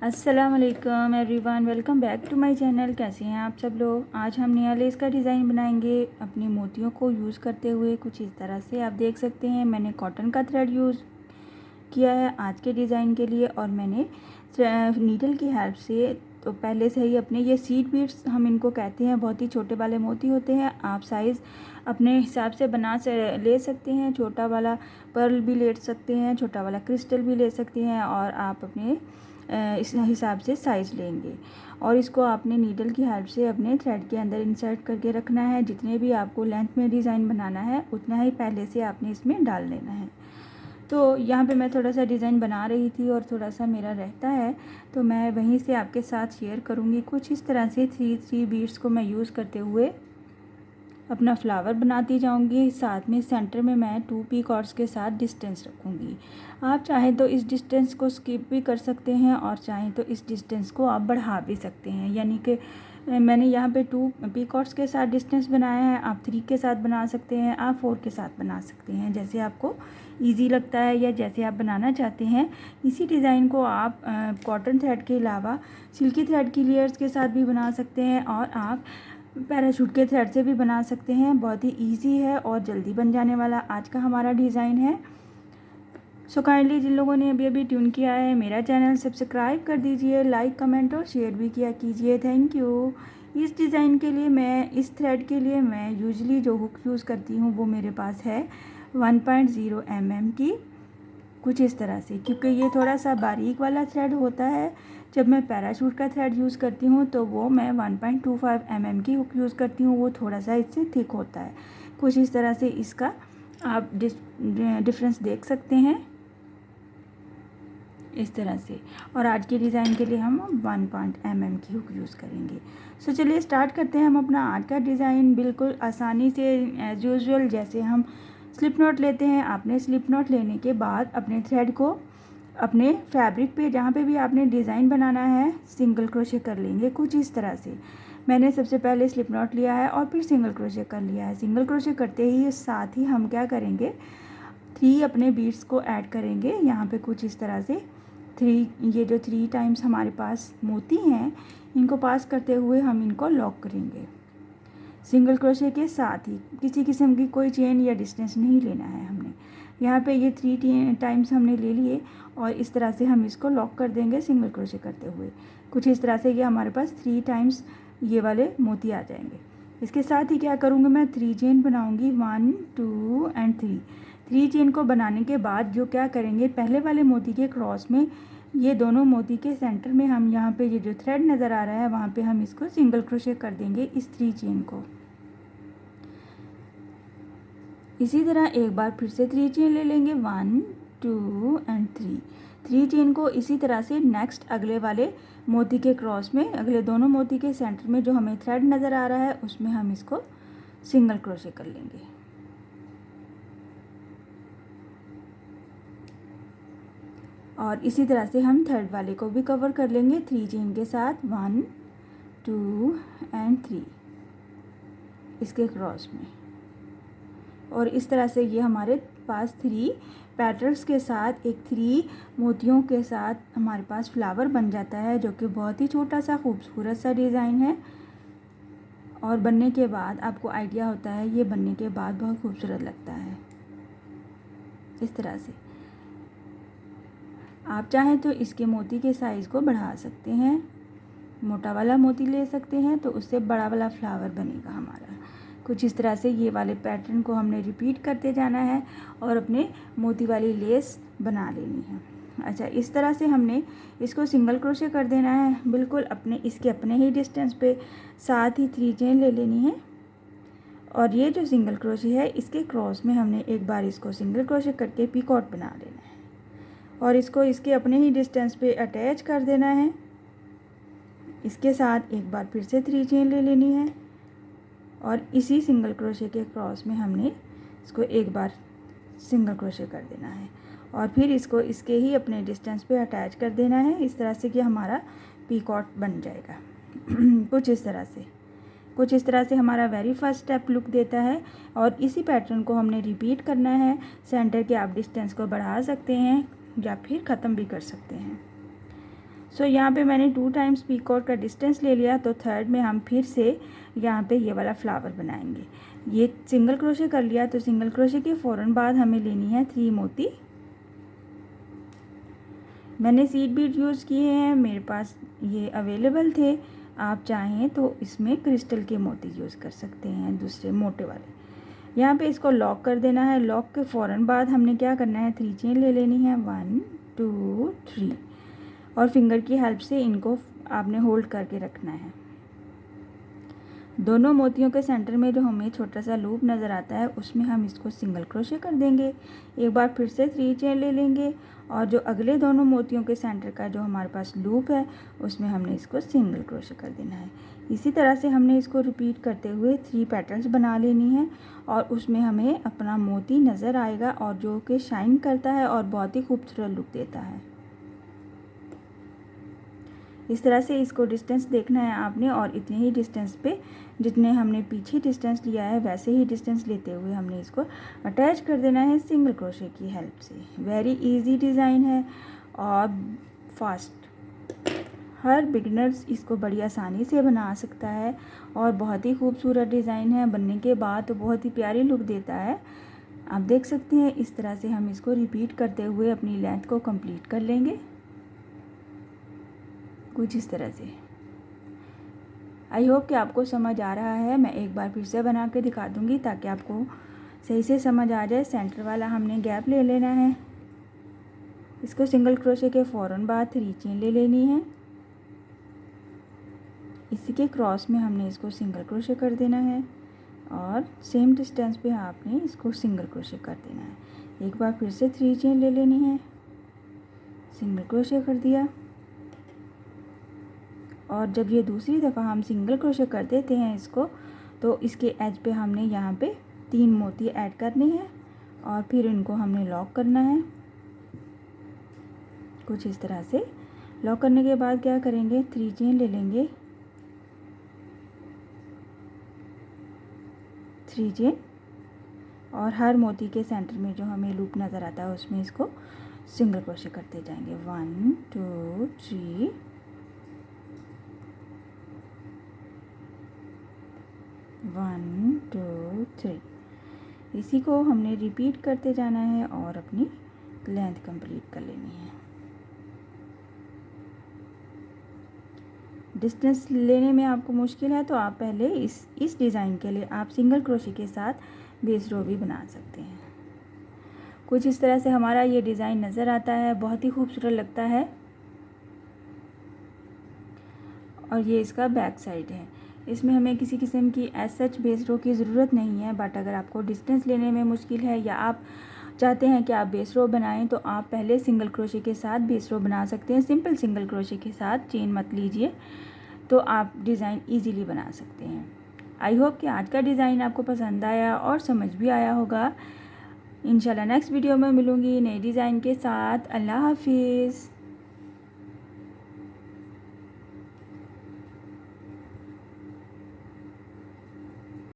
अस्सलाम वालेकुम everyone, welcome back to my channel. कैसे हैं आप सब लोग। आज हम नया लेस का डिज़ाइन बनाएंगे अपनी मोतियों को यूज़ करते हुए। कुछ इस तरह से आप देख सकते हैं मैंने कॉटन का थ्रेड यूज़ किया है आज के डिज़ाइन के लिए, और मैंने नीडल की हेल्प से तो पहले से ही अपने ये सीड बीड्स हम इनको कहते हैं, बहुत ही छोटे वाले मोती होते हैं। आप साइज़ अपने हिसाब से ले सकते हैं। छोटा वाला पर्ल भी ले सकते हैं, छोटा वाला क्रिस्टल भी ले सकते हैं, और आप अपने इस हिसाब से साइज़ लेंगे। और इसको आपने नीडल की हेल्प से अपने थ्रेड के अंदर इंसर्ट करके रखना है। जितने भी आपको लेंथ में डिज़ाइन बनाना है उतना ही पहले से आपने इसमें डाल लेना है। तो यहाँ पे मैं थोड़ा सा डिज़ाइन बना रही थी और थोड़ा सा मेरा रहता है, तो मैं वहीं से आपके साथ शेयर करूँगी। कुछ इस तरह से थ्री बीड्स को मैं यूज़ करते हुए अपना फ्लावर बनाती जाऊंगी। साथ में सेंटर में मैं 2 पीकॉट्स के साथ डिस्टेंस रखूंगी। आप चाहें तो इस डिस्टेंस को स्किप भी कर सकते हैं, और चाहें तो इस डिस्टेंस को आप बढ़ा भी सकते हैं। यानी कि मैंने यहाँ पे 2 पीकॉट्स के साथ डिस्टेंस बनाया है। आप 3 के साथ बना सकते हैं, आप 4 के साथ बना सकते हैं, जैसे आपको ईजी लगता है या जैसे आप बनाना चाहते हैं। इसी डिज़ाइन को आप कॉटन थ्रेड के अलावा सिल्की थ्रेड की लेयर्स के साथ भी बना सकते हैं, और आप पैराशूट के थ्रेड से भी बना सकते हैं। बहुत ही इजी है और जल्दी बन जाने वाला आज का हमारा डिज़ाइन है। सो काइंडली जिन लोगों ने अभी ट्यून किया है मेरा चैनल, सब्सक्राइब कर दीजिए, लाइक कमेंट और शेयर भी किया कीजिए। Thank you. इस डिज़ाइन के लिए इस थ्रेड के लिए मैं यूजली जो हुक यूज़ करती हूँ वो मेरे पास है 1.0 mm की, कुछ इस तरह से, क्योंकि ये थोड़ा सा बारीक वाला थ्रेड होता है। जब मैं पैराशूट का थ्रेड यूज़ करती हूँ तो वो मैं 1.25 mm की हुक यूज़ करती हूँ, वो थोड़ा सा इससे थिक होता है। कुछ इस तरह से इसका आप डिफरेंस देख सकते हैं इस तरह से। और आज के डिज़ाइन के लिए हम 1 mm की हुक यूज़ करेंगे। सो चलिए स्टार्ट करते हैं हम अपना आज का डिज़ाइन बिल्कुल आसानी से एज यूजुअल। जैसे हम स्लिप नॉट लेते हैं, आपने स्लिप नॉट लेने के बाद अपने थ्रेड को अपने फैब्रिक पे जहाँ पे भी आपने डिज़ाइन बनाना है सिंगल क्रोशे कर लेंगे। कुछ इस तरह से मैंने सबसे पहले स्लिप नॉट लिया है और फिर सिंगल क्रोशे कर लिया है। सिंगल क्रोशे करते ही साथ ही हम क्या करेंगे, 3 अपने बीड्स को ऐड करेंगे यहाँ पे। कुछ इस तरह से 3, ये जो 3 टाइम्स हमारे पास मोती हैं इनको पास करते हुए हम इनको लॉक करेंगे सिंगल क्रोशे के साथ ही। किसी किस्म की कोई चेन या डिस्टेंस नहीं लेना है हमने। यहाँ पे ये 3 टाइम्स हमने ले लिए और इस तरह से हम इसको लॉक कर देंगे सिंगल क्रोशे करते हुए। कुछ इस तरह से ये हमारे पास 3 टाइम्स ये वाले मोती आ जाएंगे। इसके साथ ही क्या करूँगी, मैं 3 चेन बनाऊँगी, 1 2 एंड 3। 3 चेन को बनाने के बाद जो क्या करेंगे, पहले वाले मोती के क्रॉस में ये दोनों मोती के सेंटर में हम यहाँ पे ये जो थ्रेड नज़र आ रहा है वहाँ पे हम इसको सिंगल क्रोशे कर देंगे इस 3 चेन को। इसी तरह एक बार फिर से 3 चेन ले लेंगे, 1 2 एंड 3। 3 चेन को इसी तरह से नेक्स्ट अगले वाले मोती के क्रॉस में, अगले दोनों मोती के सेंटर में जो हमें थ्रेड नज़र आ रहा है उसमें हम इसको सिंगल क्रोशे कर लेंगे। और इसी तरह से हम थर्ड वाले को भी कवर कर लेंगे 3 चेन के साथ, 1 2 एंड 3 इसके क्रॉस में। और इस तरह से ये हमारे पास 3 पैटर्न्स के साथ एक 3 मोतियों के साथ हमारे पास फ्लावर बन जाता है, जो कि बहुत ही छोटा सा खूबसूरत सा डिज़ाइन है। और बनने के बाद आपको आइडिया होता है, ये बनने के बाद बहुत खूबसूरत लगता है इस तरह से। आप चाहें तो इसके मोती के साइज़ को बढ़ा सकते हैं, मोटा वाला मोती ले सकते हैं तो उससे बड़ा वाला फ्लावर बनेगा हमारा। कुछ इस तरह से ये वाले पैटर्न को हमने रिपीट करते जाना है और अपने मोती वाली लेस बना लेनी है। अच्छा, इस तरह से हमने इसको सिंगल क्रोशे कर देना है बिल्कुल इसके अपने ही डिस्टेंस पे। साथ ही 3 चेन ले लेनी है, और ये जो सिंगल क्रोशे है इसके क्रॉस में हमने एक बार इसको सिंगल क्रोशे करके पिकॉट बना लेना है, और इसको इसके अपने ही डिस्टेंस पे अटैच कर देना है। इसके साथ एक बार फिर से 3 चेन ले लेनी है, और इसी सिंगल क्रोशे के क्रॉस में हमने इसको एक बार सिंगल क्रोशे कर देना है, और फिर इसको इसके ही अपने डिस्टेंस पे अटैच कर देना है इस तरह से कि हमारा पीकॉट बन जाएगा। कुछ इस तरह से हमारा वेरी फर्स्ट स्टेप लुक देता है। और इसी पैटर्न को हमने रिपीट करना है। सेंटर के आप डिस्टेंस को बढ़ा सकते हैं या फिर ख़त्म भी कर सकते हैं। सो यहाँ पे मैंने 2 टाइम्स पीकॉक का डिस्टेंस ले लिया, तो थर्ड में हम फिर से यहाँ पे ये वाला फ्लावर बनाएंगे। ये सिंगल क्रोशे कर लिया, तो सिंगल क्रोशे के फ़ौरन बाद हमें लेनी है 3 मोती। मैंने सीड बीड यूज़ किए हैं, मेरे पास ये अवेलेबल थे। आप चाहें तो इसमें क्रिस्टल के मोती यूज़ कर सकते हैं, दूसरे मोटे वाले। यहाँ पे इसको लॉक कर देना है। लॉक के फ़ौरन बाद हमने क्या करना है, 3 चेन ले लेनी है, 1 2 3, और फिंगर की हेल्प से इनको आपने होल्ड करके रखना है। दोनों मोतियों के सेंटर में जो हमें छोटा सा लूप नज़र आता है, उसमें हम इसको सिंगल क्रोशे कर देंगे। एक बार फिर से 3 चेन ले लेंगे, और जो अगले दोनों मोतियों के सेंटर का जो हमारे पास लूप है, उसमें हमने इसको सिंगल क्रोशे कर देना है। इसी तरह से हमने इसको रिपीट करते हुए 3 पैटर्न्स बना लेनी है, और उसमें हमें अपना मोती नज़र आएगा, और जो कि शाइन करता है और बहुत ही खूबसूरत लुक देता है। इस तरह से इसको डिस्टेंस देखना है आपने, और इतने ही डिस्टेंस पे जितने हमने पीछे डिस्टेंस लिया है, वैसे ही डिस्टेंस लेते हुए हमने इसको अटैच कर देना है सिंगल क्रोशे की हेल्प से। वेरी इजी डिज़ाइन है और फास्ट। हर बिगिनर्स इसको बड़ी आसानी से बना सकता है, और बहुत ही खूबसूरत डिज़ाइन है। बनने के बाद तो बहुत ही प्यारी लुक देता है। आप देख सकते हैं, इस तरह से हम इसको रिपीट करते हुए अपनी लेंथ को कंप्लीट कर लेंगे, कुछ इस तरह से। आई होप कि आपको समझ आ रहा है। मैं एक बार फिर से बना के दिखा दूंगी ताकि आपको सही से समझ आ जाए। सेंटर वाला हमने गैप ले लेना है, इसको सिंगल क्रोशे के फ़ौरन बाद 3 चेन ले लेनी है। इसी के क्रॉस में हमने इसको सिंगल क्रोशे कर देना है, और सेम डिस्टेंस पे आपने इसको सिंगल क्रोशे कर देना है। एक बार फिर से 3 चेन ले लेनी है, सिंगल क्रोशे कर दिया, और जब ये दूसरी दफ़ा हम सिंगल क्रोशे कर देते हैं इसको, तो इसके एज पे हमने यहाँ पे 3 मोती ऐड करने हैं, और फिर इनको हमने लॉक करना है कुछ इस तरह से। लॉक करने के बाद क्या करेंगे, 3 चेन ले लेंगे, 3 चेन, और हर मोती के सेंटर में जो हमें लूप नज़र आता है उसमें इसको सिंगल क्रोशे करते जाएंगे। 1 2 3, 1 2 3। इसी को हमने रिपीट करते जाना है और अपनी लेंथ कंप्लीट कर लेनी है। डिस्टेंस लेने में आपको मुश्किल है तो आप पहले इस डिज़ाइन के लिए आप सिंगल क्रोशे के साथ बेस रो भी बना सकते हैं। कुछ इस तरह से हमारा ये डिज़ाइन नज़र आता है, बहुत ही खूबसूरत लगता है। और ये इसका बैक साइड है। इसमें हमें किसी किस्म की एज सच बेस रो की ज़रूरत नहीं है, बट अगर आपको डिस्टेंस लेने में मुश्किल है या आप चाहते हैं कि आप बेस रो बनाएं, तो आप पहले सिंगल क्रोशे के साथ बेस रो बना सकते हैं। सिंपल सिंगल क्रोशे के साथ, चेन मत लीजिए, तो आप डिज़ाइन इजीली बना सकते हैं। आई होप कि आज का डिज़ाइन आपको पसंद आया और समझ भी आया होगा। इंशाल्लाह नेक्स्ट वीडियो में मिलूँगी नए डिज़ाइन के साथ। अल्लाह हाफिज़।